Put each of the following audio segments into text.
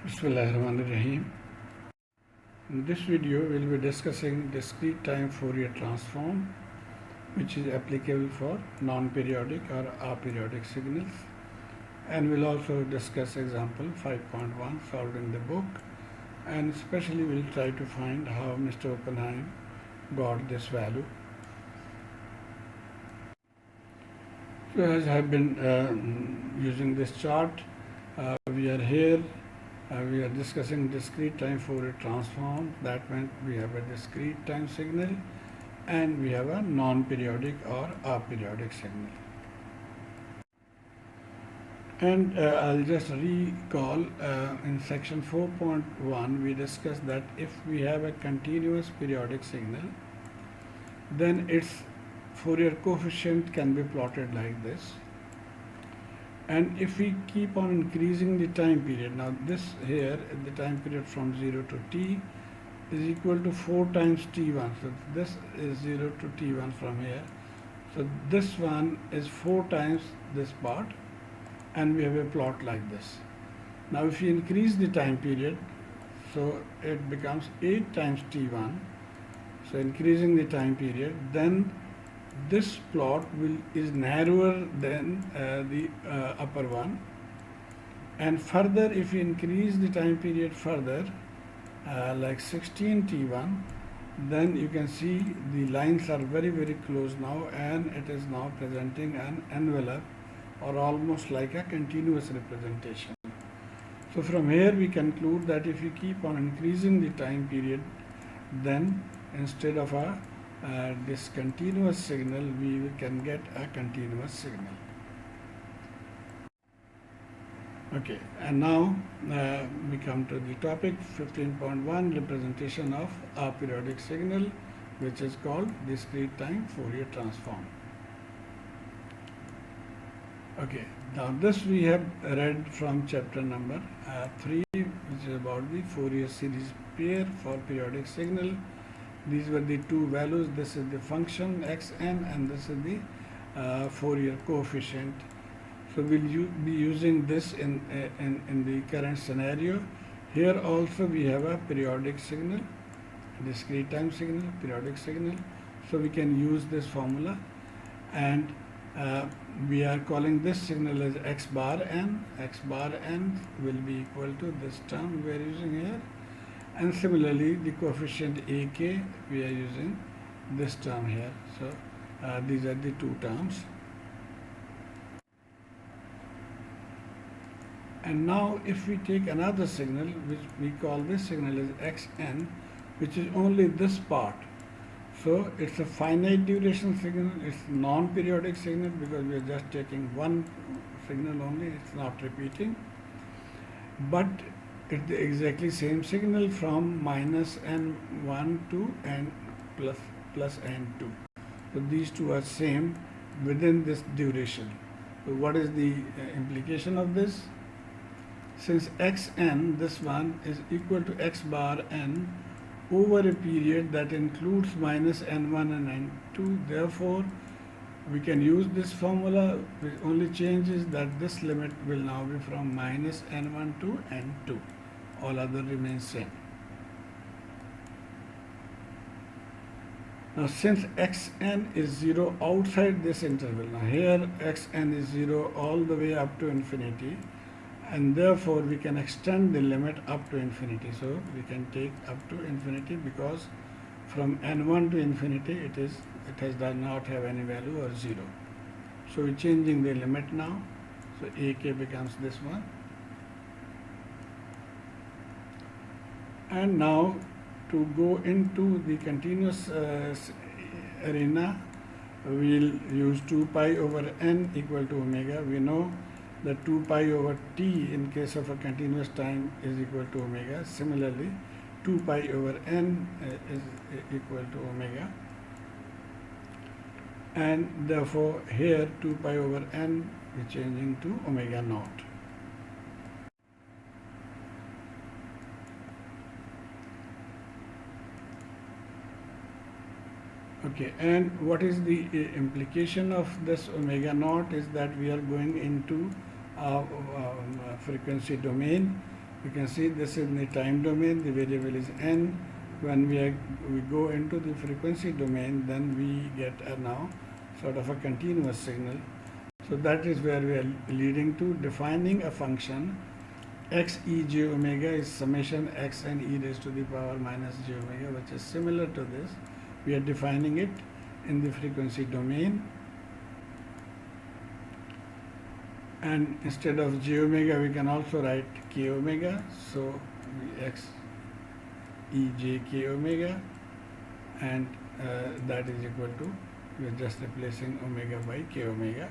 Bismillahirrahmanirrahim. In this video, we'll be discussing discrete time Fourier transform, which is applicable for non-periodic or aperiodic signals. And we'll also discuss example 5.1 solved in the book. And especially we'll try to find how Mr. Oppenheim got this value. So as I have been using this chart, we are here. We are discussing discrete time Fourier transform. That meant we have a discrete time signal and we have a non-periodic or aperiodic signal. And I'll just recall in section 4.1 we discussed that if we have a continuous periodic signal, then its Fourier coefficient can be plotted like this. And if we keep on increasing the time period, now this here, the time period from 0 to t is equal to 4 times t1. So this is 0 to t1 from here. So this one is 4 times this part, and we have a plot like this. Now if we increase the time period, so it becomes 8 times t1. So increasing the time period, then this plot is narrower than the upper one, and further if we increase the time period further like 16 t1, then you can see the lines are very close now, and it is now presenting an envelope or almost like a continuous representation. So from here we conclude that if you keep on increasing the time period, then instead of a discontinuous signal, we can get a continuous signal. Okay, and now we come to the topic 15.1, representation of aperiodic signal, which is called discrete time Fourier transform. Okay, now this we have read from chapter number 3, which is about the Fourier series pair for periodic signal. These were the two values. This is the function xn and this is the Fourier coefficient. So we'll be using this in the current scenario. Here also we have a periodic signal, discrete time signal, periodic signal. So we can use this formula, and we are calling this signal as x bar n. X bar n will be equal to this term we are using here. And similarly, the coefficient ak, we are using this term here. So these are the two terms. And now if we take another signal, which we call this signal as xn, which is only this part. So it's a finite duration signal, it's non-periodic signal because we are just taking one signal only, it's not repeating. But it's the exactly same signal from minus n1 to n plus n2. So these two are same within this duration. So what is the implication of this? Since xn, this one, is equal to x bar n over a period that includes minus n1 and n2, therefore we can use this formula, which only changes that this limit will now be from minus n1 to n2. All other remains same. Now since xn is 0 outside this interval, now here xn is 0 all the way up to infinity, and therefore we can extend the limit up to infinity. So we can take up to infinity because from n1 to infinity it does not have any value or 0. So we're changing the limit now. So ak becomes this one. And now to go into the continuous arena, we'll use 2 pi over n equal to omega. We know that 2 pi over t in case of a continuous time is equal to omega. Similarly, 2 pi over n is equal to omega. And therefore here 2 pi over n is changing to omega naught. Okay, and what is the implication of this omega naught is that we are going into frequency domain, You can see this is in the time domain, the variable is n. When we go into the frequency domain, then we get now sort of a continuous signal. So that is where we are leading to defining a function. X e j omega is summation x n e raised to the power minus j omega, which is similar to this. We are defining it in the frequency domain. And instead of j omega, we can also write k omega. So x e j k omega, and that is equal to, we are just replacing omega by k omega.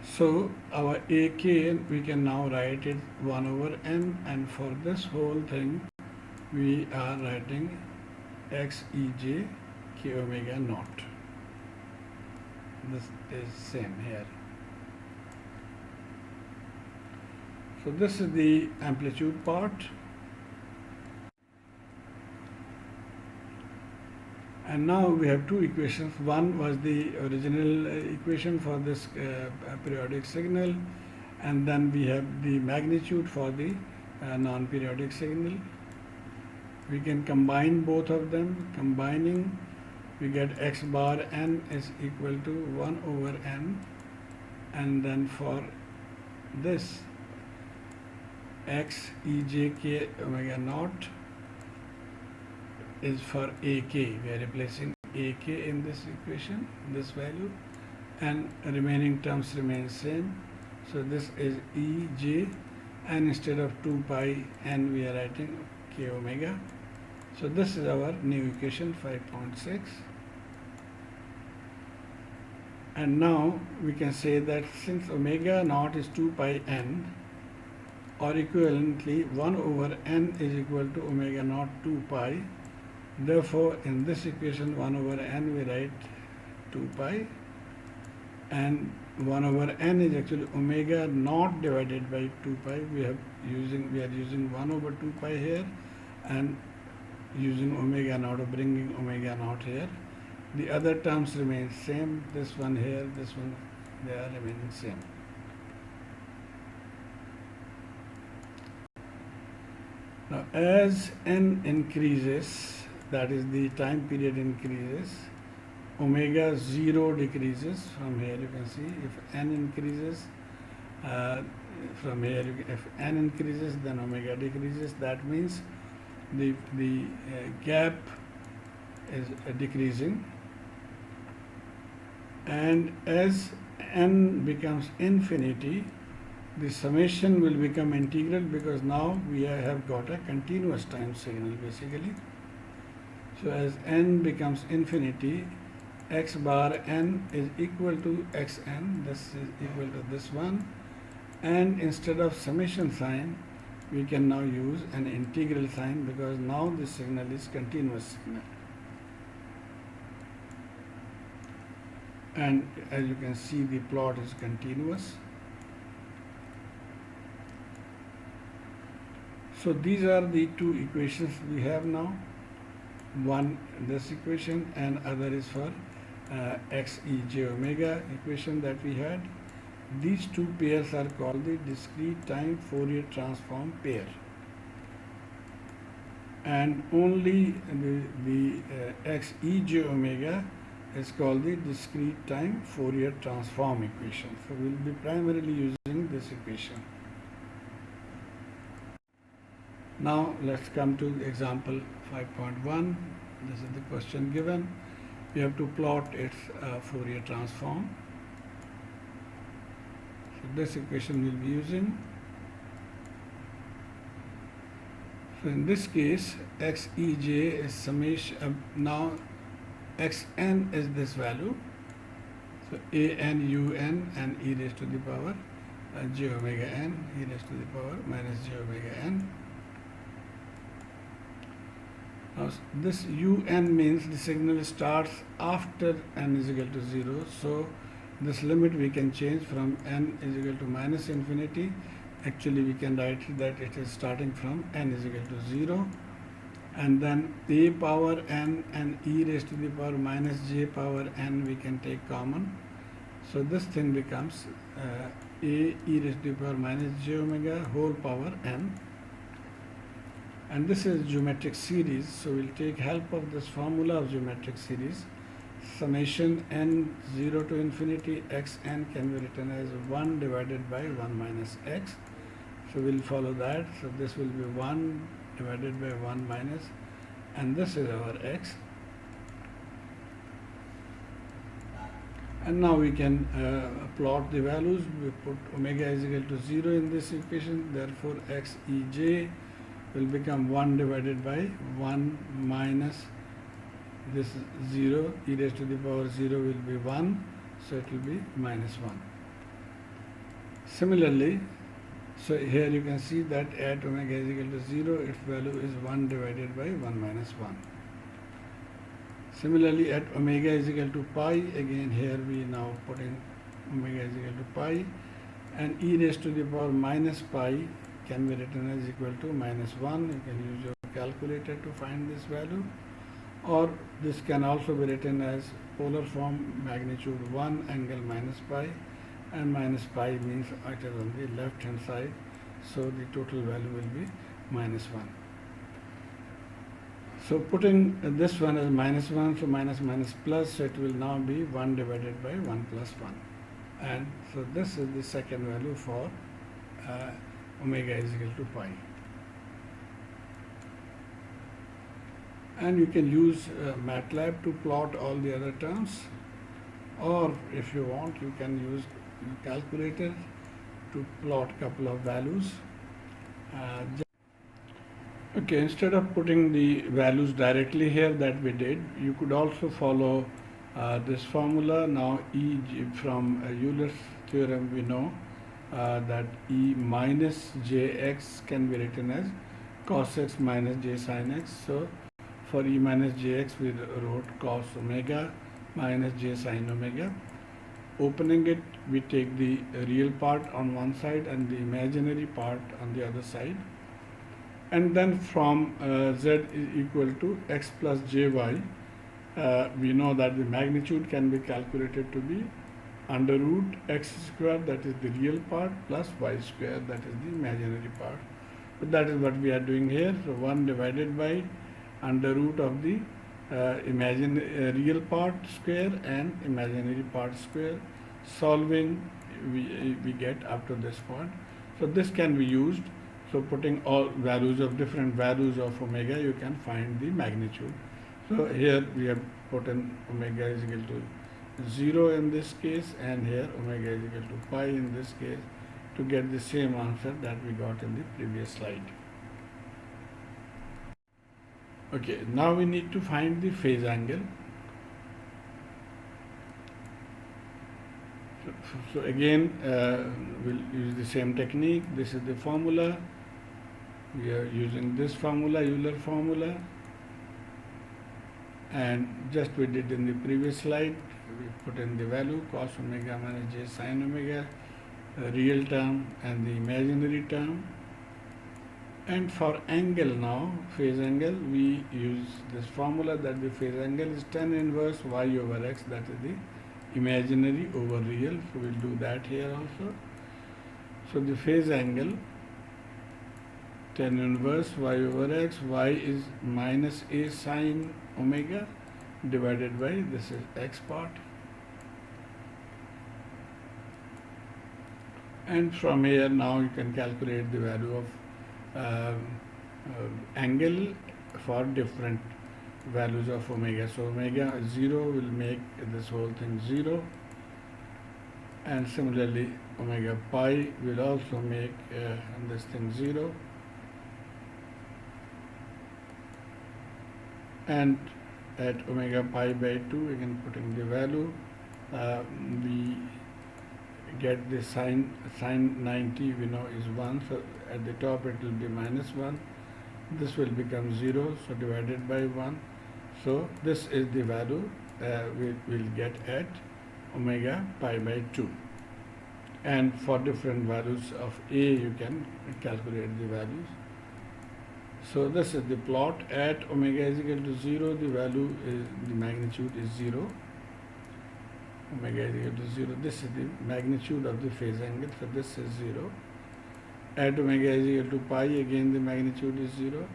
So our ak, we can now write it 1 over n, and for this whole thing we are writing x e j k omega naught. This is same here. So this is the amplitude part. And now we have two equations. One was the original equation for this periodic signal, and then we have the magnitude for the non-periodic signal. We can combine both of them. Combining, we get x bar n is equal to 1 over n, and then for this x e j k omega naught is for ak. We are replacing ak in this equation, this value, and remaining terms remain same. So this is e j, and instead of 2 pi n we are writing k omega. So this is our new equation 5.6. And now we can say that since omega naught is 2 pi n, or equivalently 1 over n is equal to omega naught 2 pi, therefore in this equation 1 over n we write 2 pi, and 1 over n is actually omega naught divided by 2 pi. We are using 1 over 2 pi here, and using omega naught, or bringing omega naught here. The other terms remain same. This one here, this one, they are remaining same. Now as n increases, that is the time period increases, omega 0 decreases. From here you can see if n increases, from here if n increases, then omega decreases. That means the gap is decreasing, and as n becomes infinity, the summation will become integral, because now we have got a continuous time signal basically. So as n becomes infinity, x bar n is equal to xn, this is equal to this one, and instead of summation sign we can now use an integral sign, because now the signal is continuous signal. And as you can see, the plot is continuous. So these are the two equations we have now. One, this equation, and other is for x e j omega equation that we had. These two pairs are called the discrete time Fourier transform pair, and only the x e j omega is called the discrete time Fourier transform equation. So we will be primarily using this equation. Now let's come to example 5.1. This is the question given. We have to plot its Fourier transform. So this equation we'll be using. So in this case, x e j is summation. Now xn is this value. So a n u n and e raised to the power j omega n, e raised to the power minus j omega n. Now this un means the signal starts after n is equal to 0. So this limit we can change from n is equal to minus infinity. Actually we can write that it is starting from n is equal to 0, and then a power n and e raised to the power minus j power n we can take common. So this thing becomes a e raised to the power minus j omega whole power n, and this is geometric series, so we'll take help of this formula of geometric series. Summation n 0 to infinity x n can be written as 1 divided by 1 minus x, so we'll follow that. So this will be 1 divided by 1 minus, and this is our x. And now we can plot the values. We put omega is equal to 0 in this equation, therefore x e j will become 1 divided by 1 minus this 0, e raised to the power 0 will be 1, so it will be minus 1. Similarly, so here you can see that at omega is equal to 0, its value is 1 divided by 1 minus 1. Similarly, at omega is equal to pi, again here we now put in omega is equal to pi, and e raised to the power minus pi can be written as equal to minus 1. You can use your calculator to find this value, or this can also be written as polar form magnitude 1 angle minus pi, and minus pi means it is on the left hand side, so the total value will be minus 1. So putting this one as minus 1, so minus minus plus, so it will now be 1 divided by 1 plus 1. And so this is the second value for omega is equal to pi. And you can use MATLAB to plot all the other terms, or if you want you can use calculator to plot couple of values. Okay, instead of putting the values directly here that we did, you could also follow this formula. Now E from Euler's theorem we know that E minus jx can be written as cos x minus j sin x. So for E minus jx we wrote cos omega minus j sin omega. Opening it, we take the real part on one side and the imaginary part on the other side. And then from z is equal to x plus jy, we know that the magnitude can be calculated to be under root x square, that is the real part, plus y square, that is the imaginary part. But that is what we are doing here. So 1 divided by under root of the real part square and imaginary part square. Solving, we get up to this point. So this can be used. So putting all values of different values of omega, you can find the magnitude. So here we have put in omega is equal to 0 in this case, and here omega is equal to pi in this case, to get the same answer that we got in the previous slide. Okay, now we need to find the phase angle. So again, we'll use the same technique. This is the formula. We are using this formula, Euler formula, and just we did in the previous slide, we put in the value cos omega minus j sin omega, the real term and the imaginary term. And for angle now, phase angle, we use this formula that the phase angle is tan inverse y over x, that is the imaginary over real. So we'll do that here also. So the phase angle tan inverse y over x, y is minus a sin omega divided by this is x part, and from here now you can calculate the value of angle for different values of omega. So omega 0 will make this whole thing 0, and similarly omega pi will also make this thing 0. And at omega pi by 2, again putting the value, we get the sine 90 we know is 1, so at the top it will be minus 1. This will become 0, so divided by 1. So this is the value we will get at omega pi by 2. And for different values of a, you can calculate the values. So this is the plot. At omega is equal to 0, the value is, the magnitude is 0. omega is equal to 0. This is the magnitude of the phase angle, so this is 0. At omega is equal to pi, again the magnitude is 0.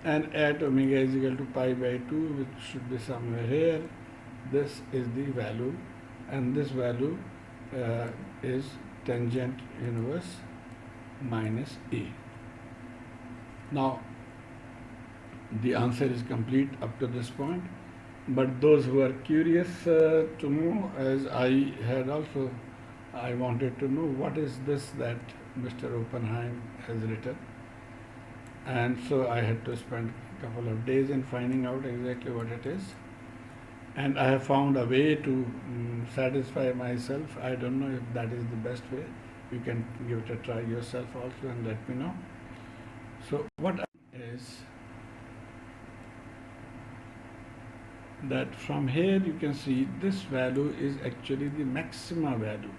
And at omega is equal to pi by 2, which should be somewhere here, this is the value, and this value is tangent inverse minus A. Now, the answer is complete up to this point, but those who are curious to know, as I had also, I wanted to know what is this that Mr. Oppenheim has written, and so I had to spend a couple of days in finding out exactly what it is, and I have found a way to satisfy myself. I don't know if that is the best way. You can give it a try yourself also and let me know. So what is that from here you can see this value is actually the maxima value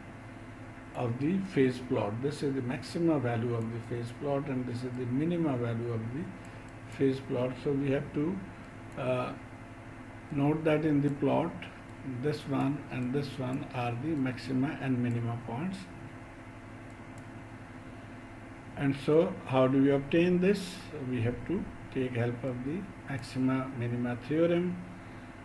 of the phase plot. This is the maxima value of the phase plot, and this is the minima value of the phase plot. So we have to note that in the plot, this one and this one are the maxima and minima points. And so how do we obtain this? We have to take help of the maxima minima theorem.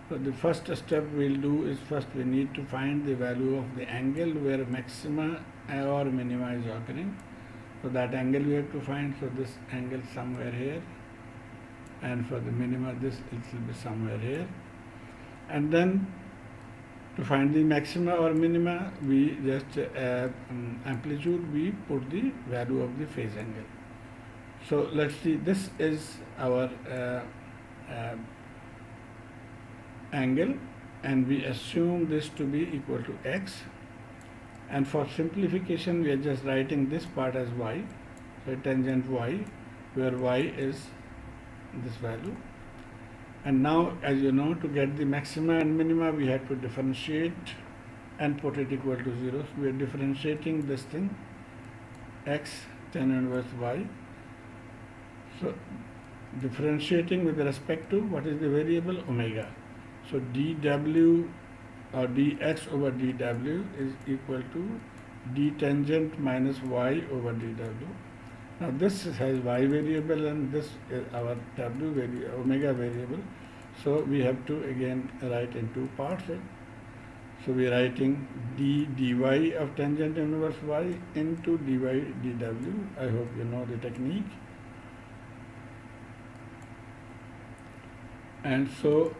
So the first step we'll do is, first we need to find the value of the angle where maxima or minima is occurring. So that angle we have to find. So this angle somewhere here, and for the minima this will be somewhere here. And then to find the maxima or minima, we just amplitude, we put the value of the phase angle. So let's see, this is our angle, and we assume this to be equal to x, and for simplification we are just writing this part as y, so tangent y, where y is this value. And now, as you know, to get the maxima and minima we have to differentiate and put it equal to 0. So we are differentiating this thing, x tan inverse y. So differentiating with respect to what is the variable? Omega. So dw or dx over dw is equal to d tangent minus y over dw. Now this has y variable and this is our w variable, omega variable. So we have to again write in two parts. So we are writing d dy of tangent inverse y into dy dw. I hope you know the technique. And so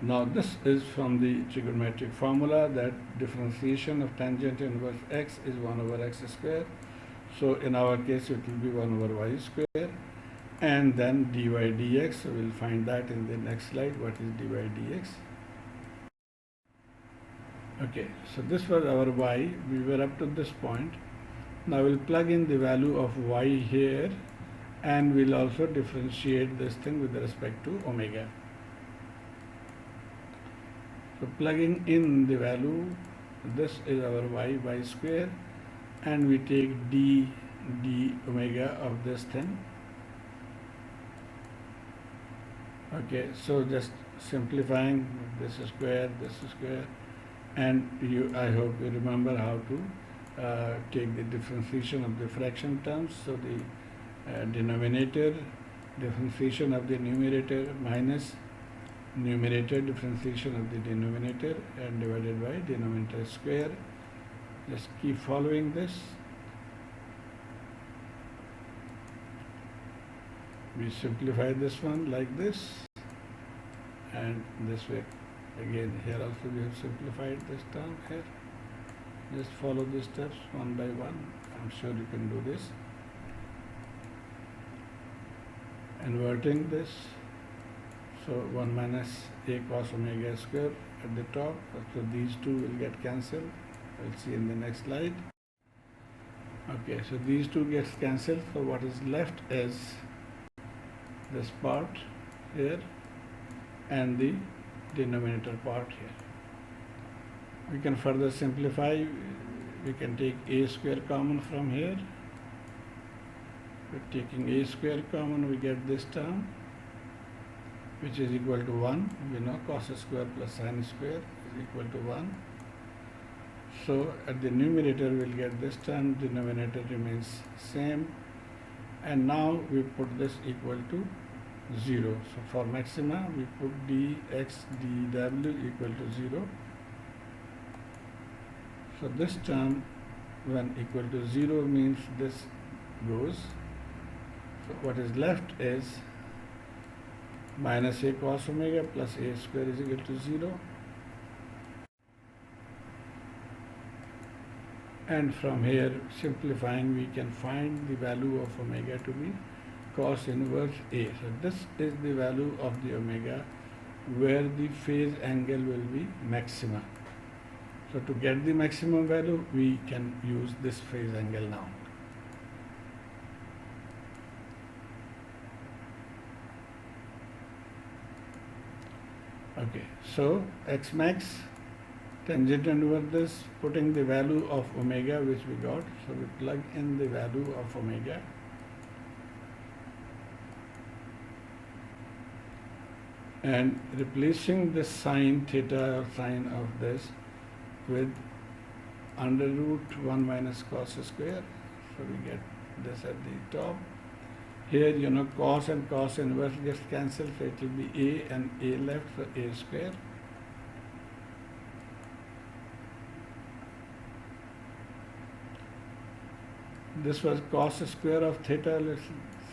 now this is from the trigonometric formula that differentiation of tangent inverse x is 1 over x square. So in our case it will be 1 over y square, and then dy dx. So we'll find that in the next slide, what is dy dx. Okay, so this was our y. We were up to this point. Now we'll plug in the value of y here, and we'll also differentiate this thing with respect to omega. So plugging in the value, this is our y square, and we take d omega of this thing. Okay, so just simplifying, this is square, and I hope you remember how to take the differentiation of the fraction terms. So the denominator differentiation of the numerator minus numerator differentiation of the denominator and divided by denominator square. Just keep following this. We simplify this one like this, and this way again. Here also we have simplified this term here. Just follow the steps one by one. I'm sure you can do this. Inverting this, so 1 minus a cos omega square at the top. So these two will get cancelled. We'll see in the next slide. Okay, so these two gets cancelled. So what is left is this part here and the denominator part here. We can further simplify. We can take a square common from here. With taking a square common, we get this term, which is equal to 1. We know cos square plus sin square is equal to 1. So at the numerator we'll get this term, denominator remains same, and now we put this equal to 0. So for maxima we put dx dw equal to 0. So this term when equal to 0 means this goes. So what is left is minus a cos omega plus a square is equal to 0. And from here, simplifying, we can find the value of omega to be cos inverse a. So this is the value of the omega where the phase angle will be maxima. So to get the maximum value, we can use this phase angle now. Okay, so x max tangent over this, putting the value of omega which we got. So we plug in the value of omega. And replacing this sine theta or sine of this with under root 1 minus cos square. So we get this at the top. Here, cos and cos inverse gets cancelled, so it will be a and a left, so a square. This was cos square of theta,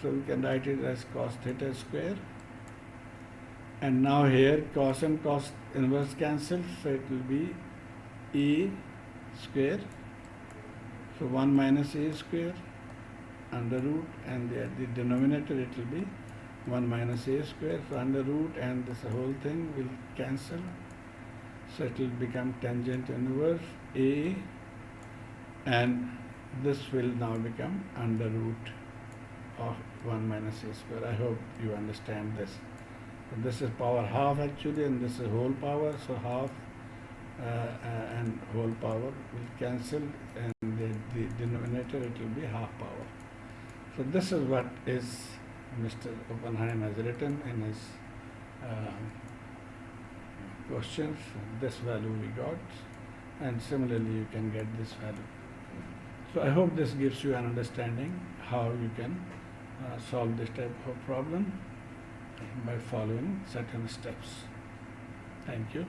so we can write it as cos theta square. And now here cos and cos inverse cancel, so it will be a square. So 1 minus a square under root, and at the denominator it will be 1 minus a square. So under root and this whole thing will cancel. So it will become tangent inverse a, and this will now become under root of 1 minus a square. I hope you understand this. So this is power half actually, and this is whole power. So half and whole power will cancel, and the denominator it will be half power. So this is what is Mr. Oppenheim has written in his questions. This value we got, and similarly you can get this value. So I hope this gives you an understanding how you can solve this type of problem by following certain steps. Thank you.